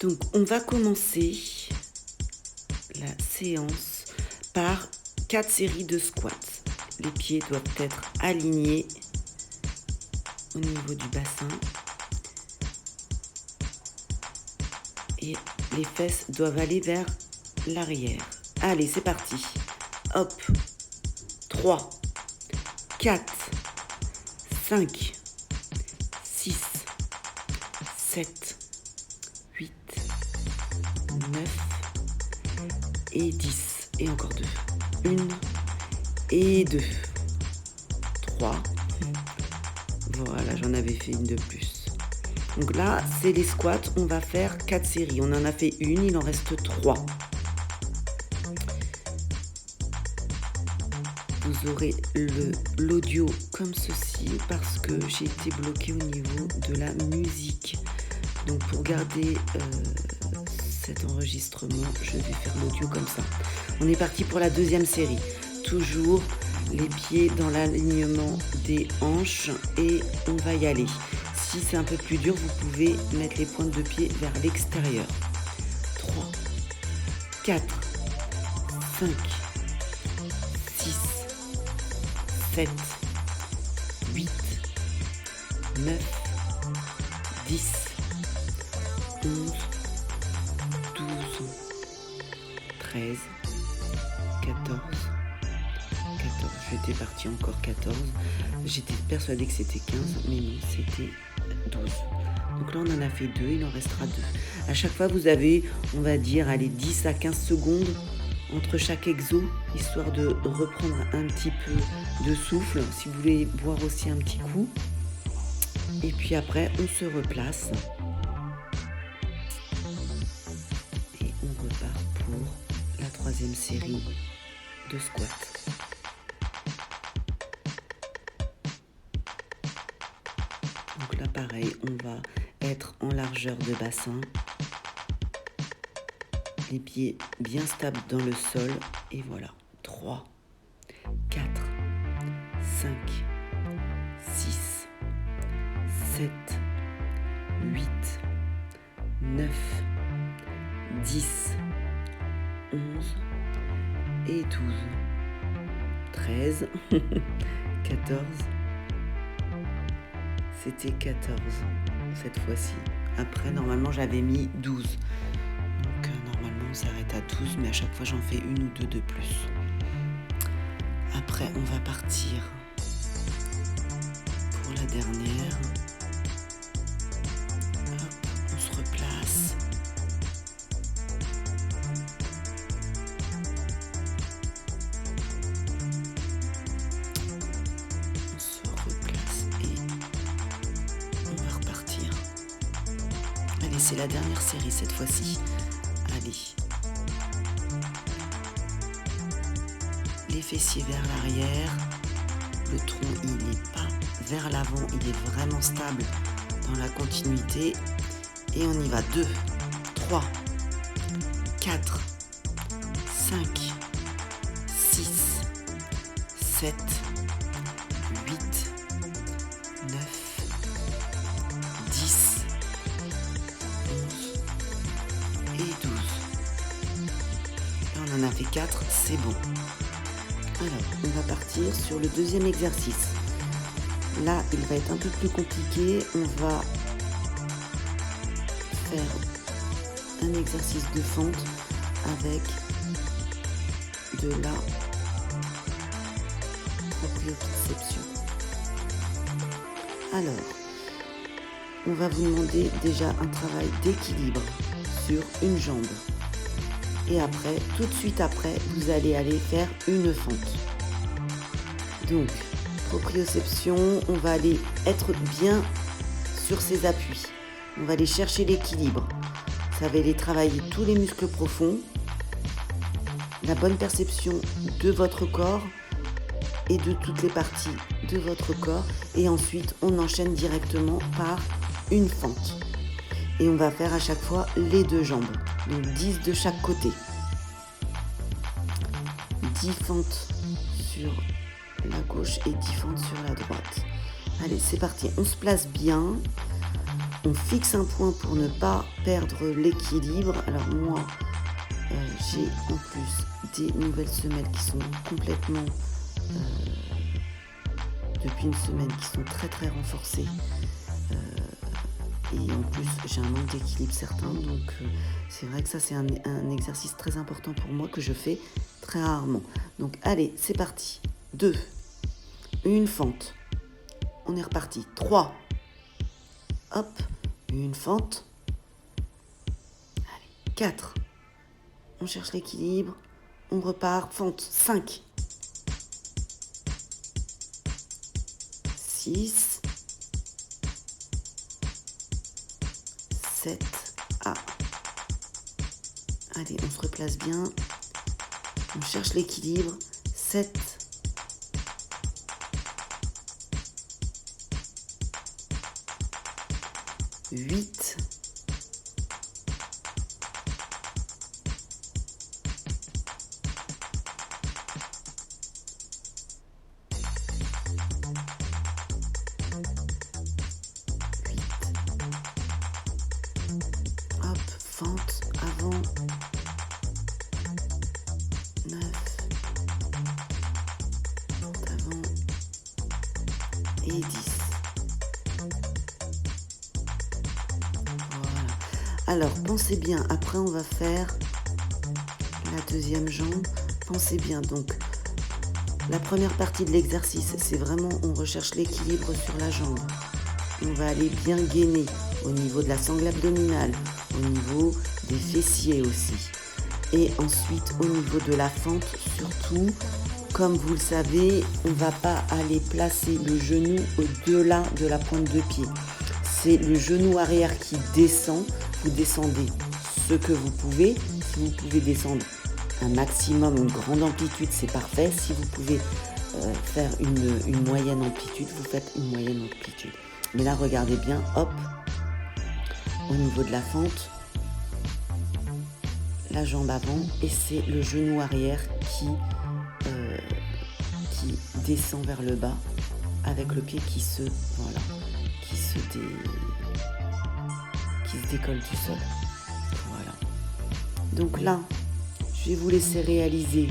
Donc, on va commencer la séance par 4 séries de squats. Les pieds doivent être alignés au niveau du bassin et les fesses doivent aller vers l'arrière. Allez, c'est parti. Hop. 3, 4, 5, 6, 7, 8, 9 et 10. Et encore 2. 1 et 2. 3. Voilà, j'en avais fait une de plus. Donc là, c'est les squats. On va faire 4 séries. On en a fait une, il en reste 3. Vous aurez l'audio comme ceci parce que j'ai été bloquée au niveau de la musique. Donc pour garder cet enregistrement, je vais faire l'audio comme ça. On est parti pour la deuxième série. Toujours les pieds dans l'alignement des hanches et on va y aller. Si c'est un peu plus dur, vous pouvez mettre les pointes de pied vers l'extérieur. 3, 4, 5, 6, 7, 8, 9, 10, 11, 12, 13, 14, j'étais partie encore 14, j'étais persuadée que c'était 15, mais non, c'était 12. Donc là, on en a fait 2, il en restera 2. À chaque fois, vous avez, on va dire, allez, 10 à 15 secondes entre chaque exo, histoire de reprendre un petit peu de souffle, si vous voulez boire aussi un petit coup. Et puis après, on se replace. Et on repart pour la troisième série de squats. Donc là, pareil, on va être en largeur de bassin. Les pieds bien stables dans le sol. Et voilà. 3, 4, 5, 6, 7, 8, 9, 10, 11 et 12, 13, 14. C'était 14 cette fois-ci. Après, normalement, j'avais mis 12. Donc, normalement, on s'arrête à 12, mais à chaque fois, j'en fais une ou deux de plus. Après, on va partir pour la dernière. Hop, on se replace. On se replace et on va repartir. Allez, c'est la dernière série cette fois-ci. Allez. Les fessiers vers l'arrière. Le tronc, il n'est pas vers l'avant. Il est vraiment stable dans la continuité. Et on y va. 2, 3, 4, 5, 6, 7, 8, 9, 10, 11 et 12. Là, on en a fait 4, c'est bon. Alors, on va partir sur le deuxième exercice. Là, il va être un peu plus compliqué. On va faire un exercice de fente avec de la proprioception. Alors, on va vous demander déjà un travail d'équilibre sur une jambe. Et après, tout de suite après, vous allez aller faire une fente. Donc, proprioception, on va aller être bien sur ses appuis. On va aller chercher l'équilibre. Ça va aller travailler tous les muscles profonds, la bonne perception de votre corps et de toutes les parties de votre corps. Et ensuite, on enchaîne directement par une fente. Et on va faire à chaque fois les deux jambes. Donc 10 de chaque côté. 10 fentes sur la gauche et 10 fentes sur la droite. Allez, c'est parti. On se place bien. on fixe un point pour ne pas perdre l'équilibre. Alors moi, j'ai en plus des nouvelles semelles qui sont complètement, depuis une semaine, qui sont très très renforcées. Et en plus, j'ai un manque d'équilibre certain, donc c'est vrai que ça, c'est un exercice très important pour moi que je fais très rarement. Donc allez, c'est parti. 2, une fente. On est reparti. 3, hop, une fente. Allez, 4. On cherche l'équilibre. On repart. Fente. 5. 6. 7. Ah. Allez, on se replace bien. On cherche l'équilibre. 7. 8. 8. Hop, fente avant. 9. Fente avant. Et 10. Alors, pensez bien, après on va faire la deuxième jambe. Pensez bien, donc, la première partie de l'exercice, c'est vraiment, on recherche l'équilibre sur la jambe. On va aller bien gainer au niveau de la sangle abdominale, au niveau des fessiers aussi. Et ensuite, au niveau de la fente, surtout, comme vous le savez, on ne va pas aller placer le genou au-delà de la pointe de pied. C'est le genou arrière qui descend. Vous descendez ce que vous pouvez. Si vous pouvez descendre un maximum, une grande amplitude, c'est parfait. Si vous pouvez faire une moyenne amplitude, vous faites une moyenne amplitude. Mais là, regardez bien, hop, au niveau de la fente, la jambe avant, et c'est le genou arrière qui descend vers le bas, avec le pied qui se décolle du sol. Voilà. Donc là, je vais vous laisser réaliser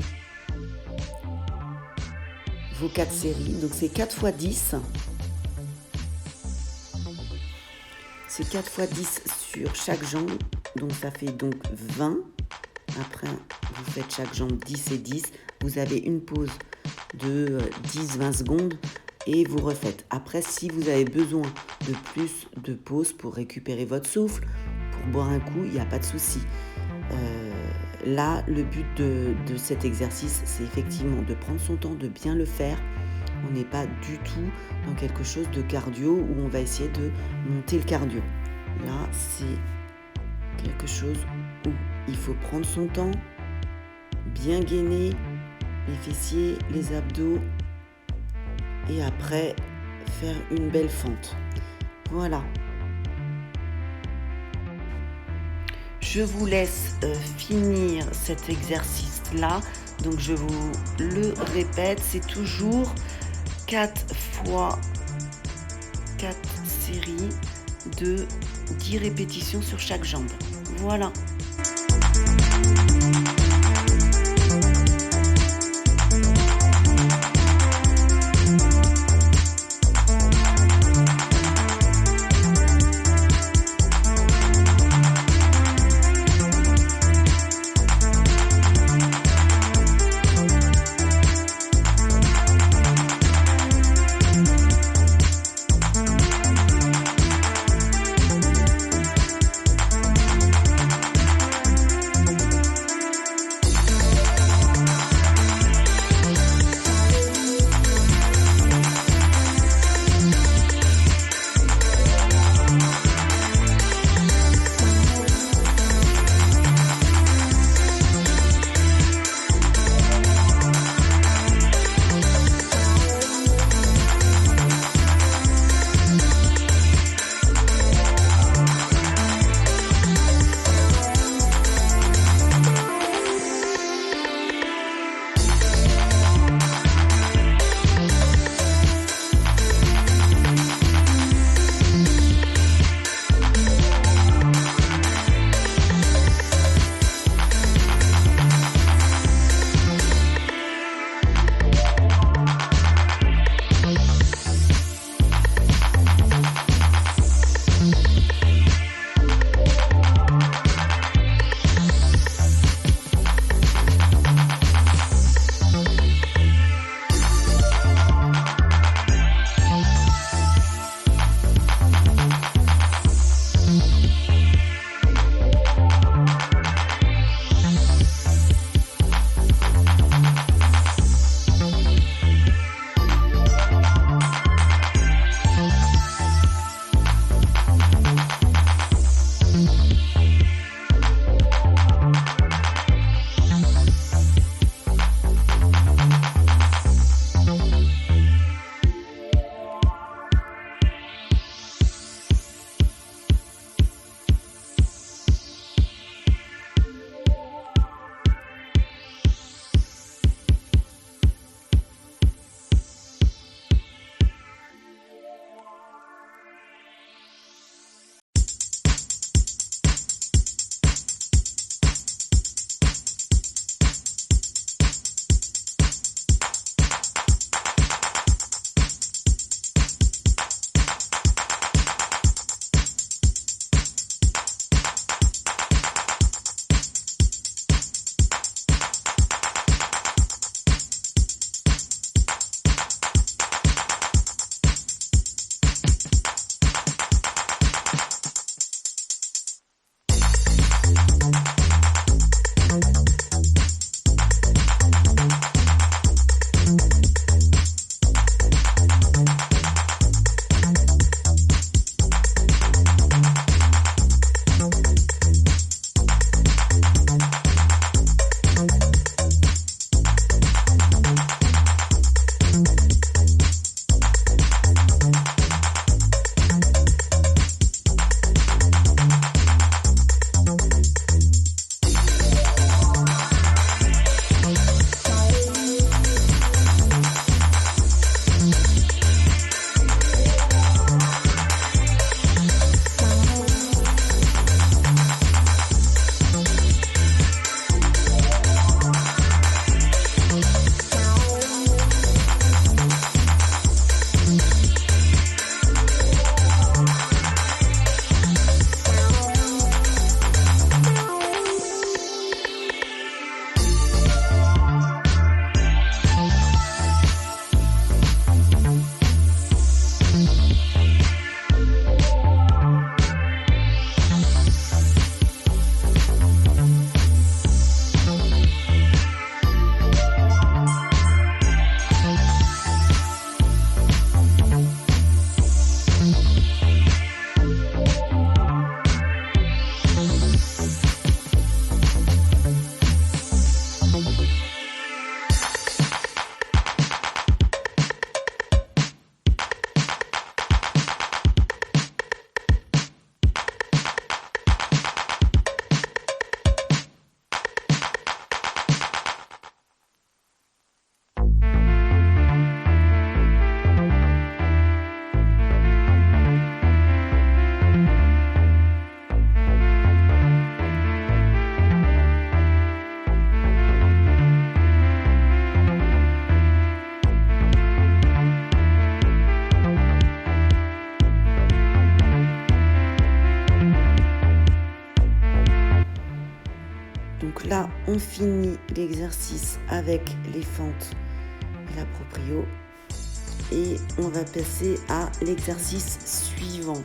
vos 4 séries. Donc c'est 4 x 10. C'est 4 x 10 sur chaque jambe. Donc ça fait donc 20. Après, vous faites chaque jambe 10 et 10. Vous avez une pause de 10-20 secondes. Et vous refaites. Après, si vous avez besoin de plus de pause pour récupérer votre souffle, pour boire un coup, il n'y a pas de souci. Là, le but de cet exercice, c'est effectivement de prendre son temps, de bien le faire. On n'est pas du tout dans quelque chose de cardio où on va essayer de monter le cardio. Là, c'est quelque chose où il faut prendre son temps, bien gainer les fessiers, les abdos, et après faire une belle fente. Voilà. Je vous laisse finir cet exercice-là. Donc je vous le répète, c'est toujours 4 fois 4 séries de 10 répétitions sur chaque jambe. Voilà. Donc là, on finit l'exercice avec les fentes et la proprio. Et on va passer à l'exercice suivant.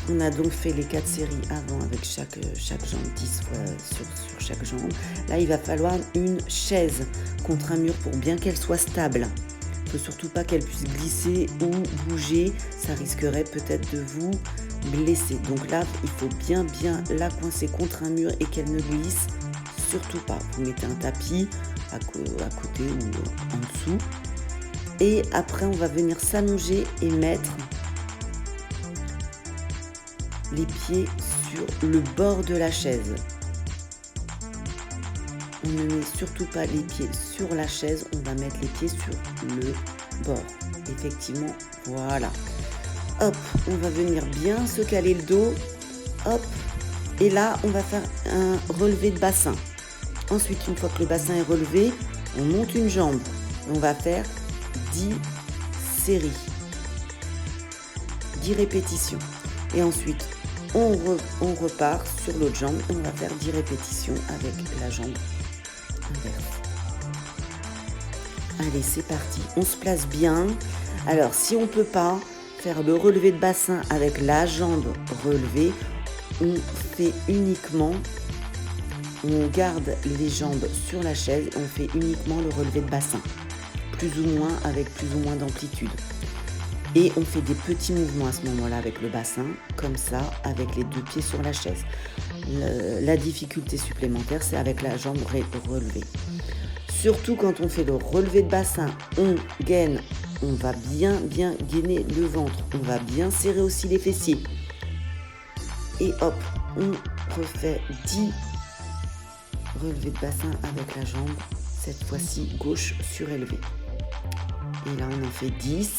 On a donc fait les 4 séries avant avec chaque jambe, 10 fois sur chaque jambe. Là, il va falloir une chaise contre un mur pour bien qu'elle soit stable. Il ne faut surtout pas qu'elle puisse glisser ou bouger. Ça risquerait peut-être de vous blesser. Donc là, il faut bien la coincer contre un mur et qu'elle ne glisse surtout pas. Vous mettez un tapis à côté ou en dessous. Et après, on va venir s'allonger et mettre les pieds sur le bord de la chaise. On ne met surtout pas les pieds sur la chaise, on va mettre les pieds sur le bord. Effectivement, voilà. Hop, on va venir bien se caler le dos. Hop, et là, on va faire un relevé de bassin. Ensuite, une fois que le bassin est relevé, on monte une jambe. On va faire 10 séries, 10 répétitions. Et ensuite, on repart sur l'autre jambe et on va faire 10 répétitions avec la jambe inverse. Allez, c'est parti. On se place bien. Alors, si on ne peut pas faire le relevé de bassin avec la jambe relevée, on fait uniquement, on garde les jambes sur la chaise et on fait uniquement le relevé de bassin. Plus ou moins avec plus ou moins d'amplitude. Et on fait des petits mouvements à ce moment-là avec le bassin, comme ça, avec les 2 pieds sur la chaise. La difficulté supplémentaire, c'est avec la jambe relevée. Surtout quand on fait le relevé de bassin, on gaine, on va bien gainer le ventre. On va bien serrer aussi les fessiers. Et hop, on refait 10 relevés de bassin avec la jambe, cette fois-ci gauche surélevée. Et là, on en fait 10.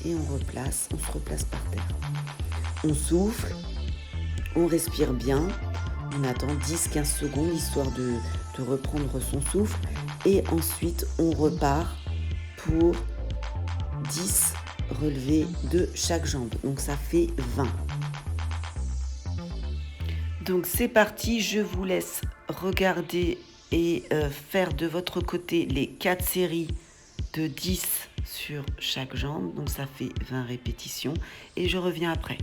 Et on se replace par terre. On souffle, on respire bien, on attend 10-15 secondes histoire de reprendre son souffle et ensuite on repart pour 10 relevés de chaque jambe. Donc ça fait 20. Donc c'est parti, je vous laisse regarder et faire de votre côté les 4 séries de 10 sur chaque jambe, donc ça fait 20 répétitions et je reviens après.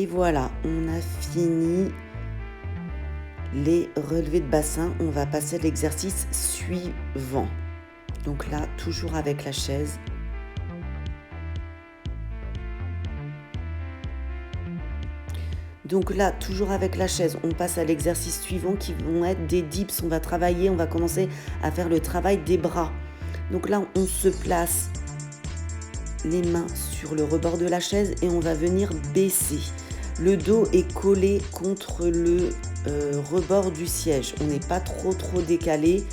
Et voilà, on a fini les relevés de bassin. On va passer à l'exercice suivant. Donc là, toujours avec la chaise. Donc là, toujours avec la chaise, on passe à l'exercice suivant qui vont être des dips. On va travailler, on va commencer à faire le travail des bras. Donc là, on se place les mains sur le rebord de la chaise et on va venir baisser. Le dos est collé contre le rebord du siège. On n'est pas trop décalé.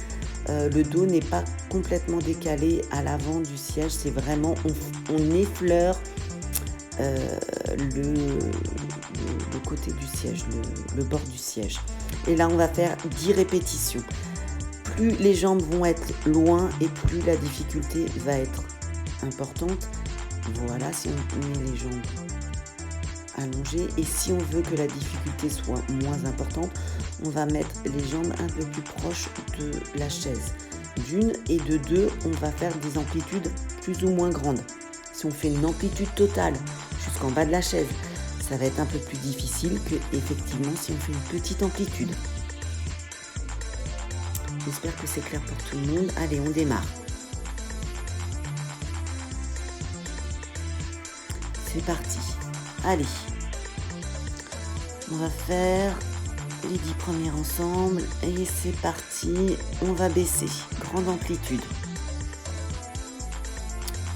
Le dos n'est pas complètement décalé à l'avant du siège. C'est vraiment, on effleure le côté du siège, le bord du siège. Et là, on va faire 10 répétitions. Plus les jambes vont être loin et plus la difficulté va être importante. Voilà, si on met les jambes allongées. Et si on veut que la difficulté soit moins importante, on va mettre les jambes un peu plus proches de la chaise. D'une et de deux, on va faire des amplitudes plus ou moins grandes. Si on fait une amplitude totale jusqu'en bas de la chaise, ça va être un peu plus difficile que effectivement si on fait une petite amplitude. J'espère que c'est clair pour tout le monde. Allez, on démarre. C'est parti. Allez. On va faire les 10 premiers ensemble. Et c'est parti. On va baisser. Grande amplitude.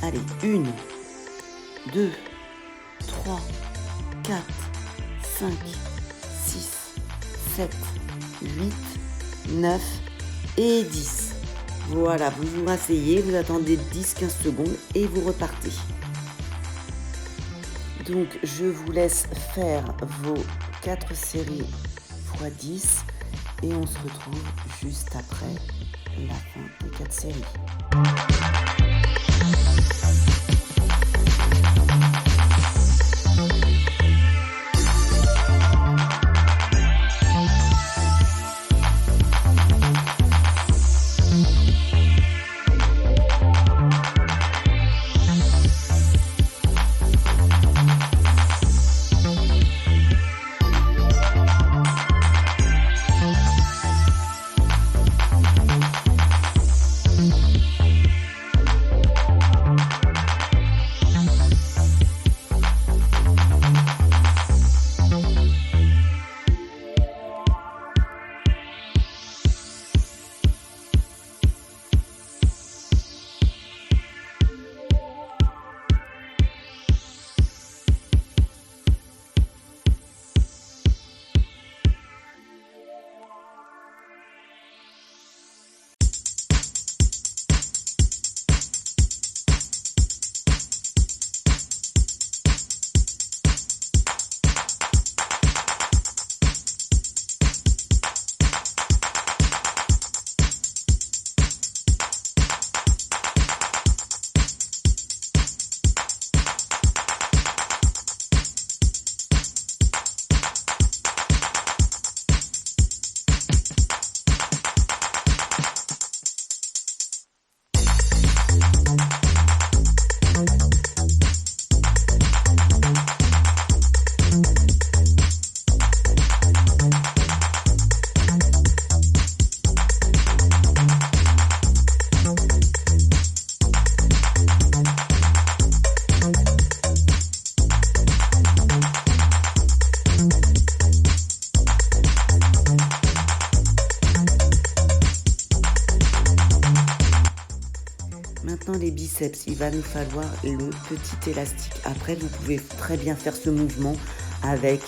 Allez, 1, 2, 3, 4, 5, 6, 7, 8, 9 et 10. Voilà, vous vous rasseyez, vous attendez 10-15 secondes et vous repartez. Donc, je vous laisse faire vos 4 séries x 10 et on se retrouve juste après la fin des 4 séries. Maintenant les biceps, il va nous falloir le petit élastique. Après, vous pouvez très bien faire ce mouvement avec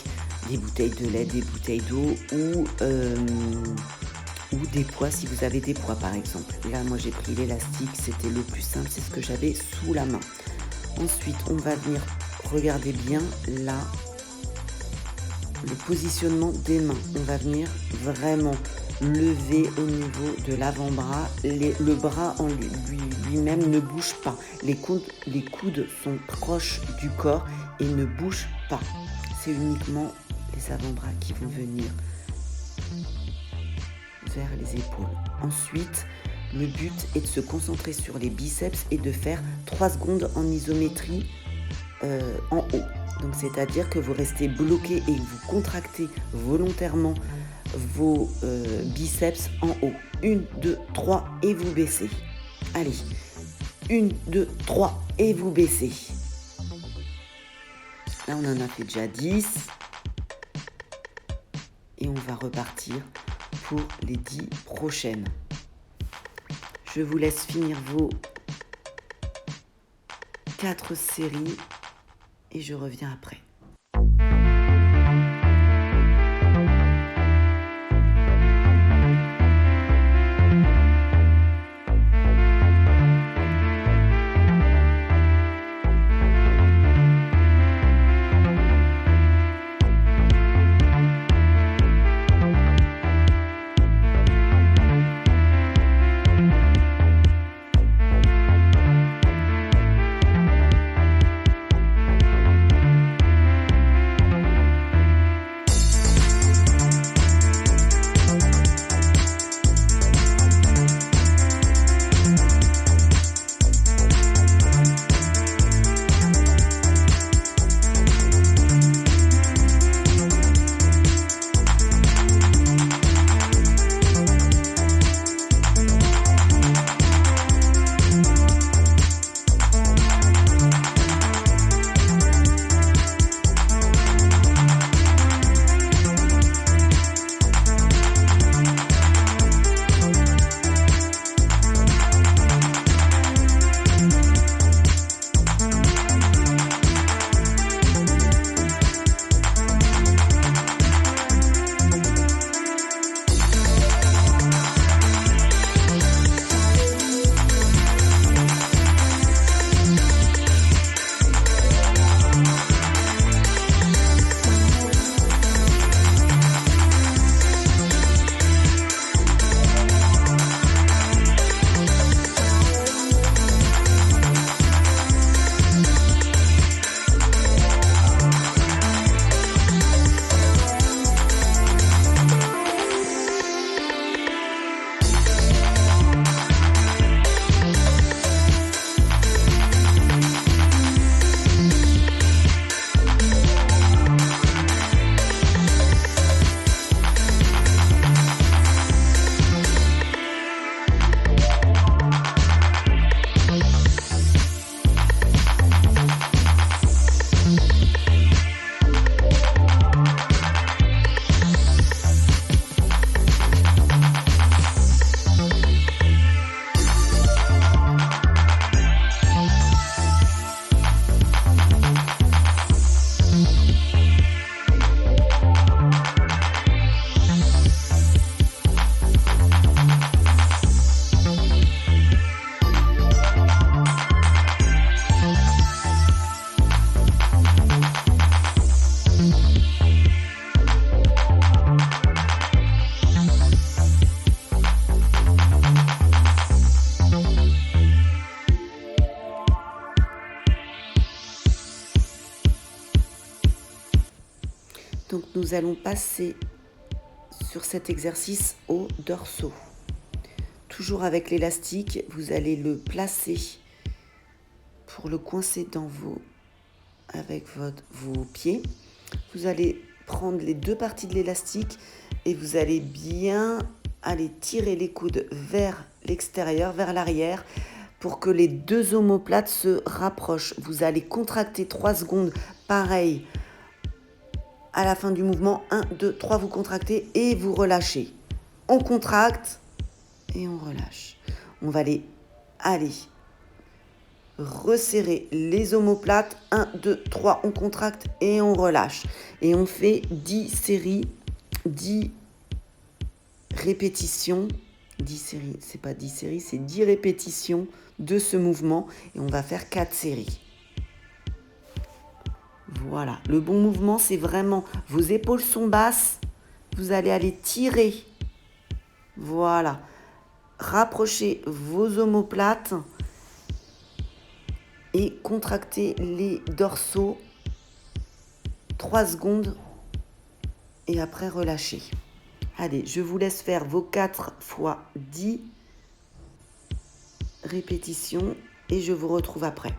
des bouteilles de lait, des bouteilles d'eau ou des poids si vous avez des poids par exemple. Là, moi j'ai pris l'élastique, c'était le plus simple, c'est ce que j'avais sous la main. Ensuite, on va venir regarder bien là le positionnement des mains. On va venir vraiment lever au niveau de l'avant-bras. Le bras en lui-même ne bouge pas. Les coudes sont proches du corps et ne bougent pas. C'est uniquement les avant-bras qui vont venir vers les épaules. Ensuite, le but est de se concentrer sur les biceps et de faire 3 secondes en isométrie en haut. Donc c'est-à-dire que vous restez bloqué et vous contractez volontairement vos biceps en haut. 1, 2, 3 et vous baissez. Allez, 1, 2, 3 et vous baissez. Là, on en a fait déjà 10. Et on va repartir pour les 10 prochaines. Je vous laisse finir vos 4 séries et je reviens après. Donc nous allons passer sur cet exercice au dorsaux. Toujours avec l'élastique, vous allez le placer pour le coincer avec vos pieds. Vous allez prendre les deux parties de l'élastique et vous allez bien aller tirer les coudes vers l'extérieur, vers l'arrière, pour que les deux omoplates se rapprochent. Vous allez contracter 3 secondes, pareil. À la fin du mouvement, 1, 2, 3, vous contractez et vous relâchez. On contracte et on relâche. On va aller resserrer les omoplates. 1, 2, 3, on contracte et on relâche. Et on fait 10 séries, 10 répétitions. 10 séries, c'est pas 10 séries, c'est 10 répétitions de ce mouvement. Et on va faire 4 séries. Voilà, le bon mouvement, c'est vraiment, vos épaules sont basses, vous allez aller tirer. Voilà, rapprochez vos omoplates et contractez les dorsaux 3 secondes et après relâchez. Allez, je vous laisse faire vos 4 fois 10 répétitions et je vous retrouve après.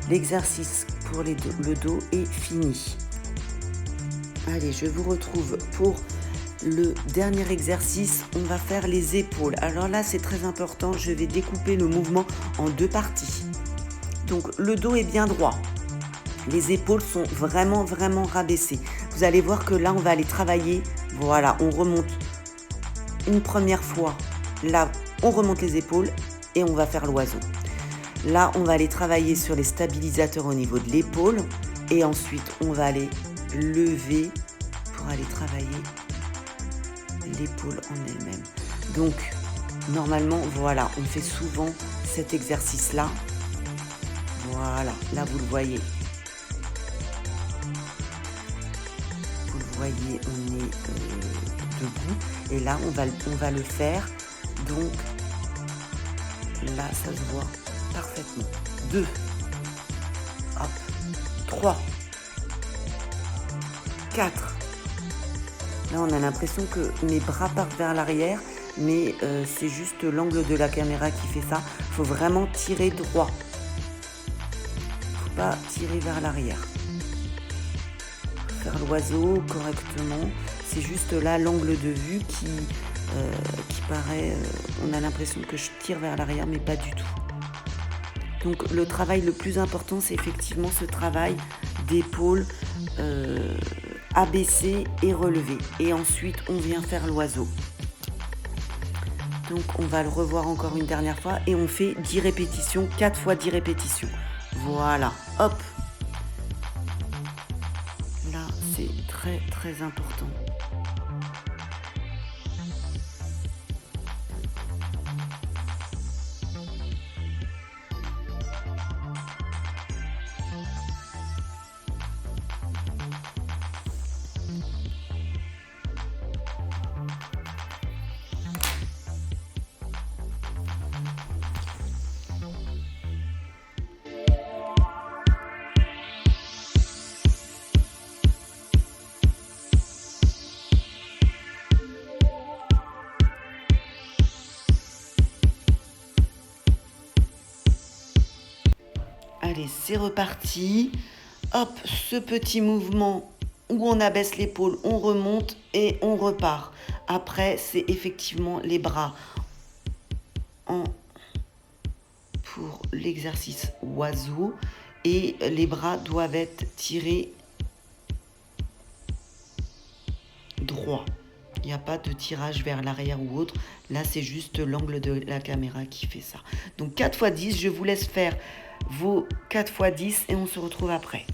L'exercice pour le dos est fini. Allez, je vous retrouve pour le dernier exercice. On va faire les épaules. Alors là, c'est très important. Je vais découper le mouvement en 2 parties. Donc, le dos est bien droit. Les épaules sont vraiment rabaissées. Vous allez voir que là, on va aller travailler. Voilà, on remonte une première fois. Là, on remonte les épaules et on va faire l'oiseau. Là, on va aller travailler sur les stabilisateurs au niveau de l'épaule et ensuite, on va aller lever pour aller travailler l'épaule en elle-même. Donc, normalement, voilà, on fait souvent cet exercice-là. Voilà, là, vous le voyez. Vous le voyez, on est debout. Et là, on va le faire. Donc, là, ça se voit parfaitement. 2. Hop. 3. 4. Là, on a l'impression que mes bras partent vers l'arrière, mais c'est juste l'angle de la caméra qui fait ça. Il faut vraiment tirer droit. Il ne faut pas tirer vers l'arrière. Faire l'oiseau correctement. C'est juste là l'angle de vue qui paraît... on a l'impression que je tire vers l'arrière, mais pas du tout. Donc le travail le plus important, c'est effectivement ce travail d'épaule abaissé et relevé. Et ensuite, on vient faire l'oiseau. Donc on va le revoir encore une dernière fois et on fait 10 répétitions, 4 fois 10 répétitions. Voilà, hop. Là, c'est très important. Allez, c'est reparti. Hop, ce petit mouvement où on abaisse l'épaule, on remonte et on repart. Après, c'est effectivement les bras pour l'exercice oiseau et les bras doivent être tirés droit. Il n'y a pas de tirage vers l'arrière ou autre. Là, c'est juste l'angle de la caméra qui fait ça. Donc 4 x 10, je vous laisse faire vos 4 x 10 et on se retrouve après.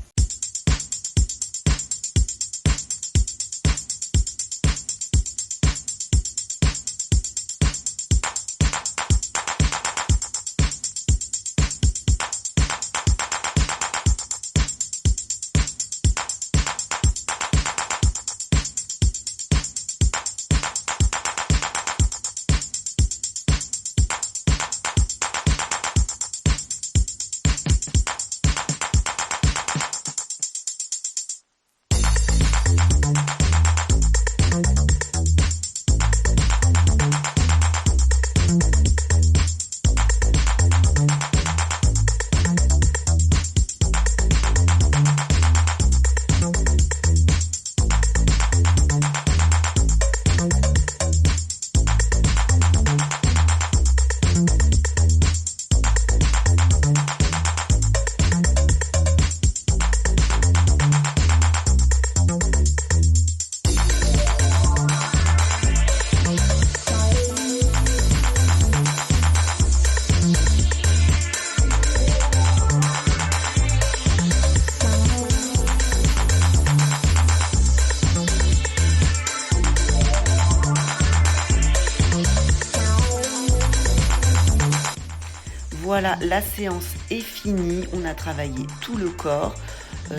Voilà, la séance est finie. On a travaillé tout le corps.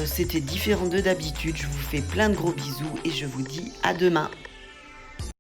C'était différent de d'habitude. Je vous fais plein de gros bisous et je vous dis à demain.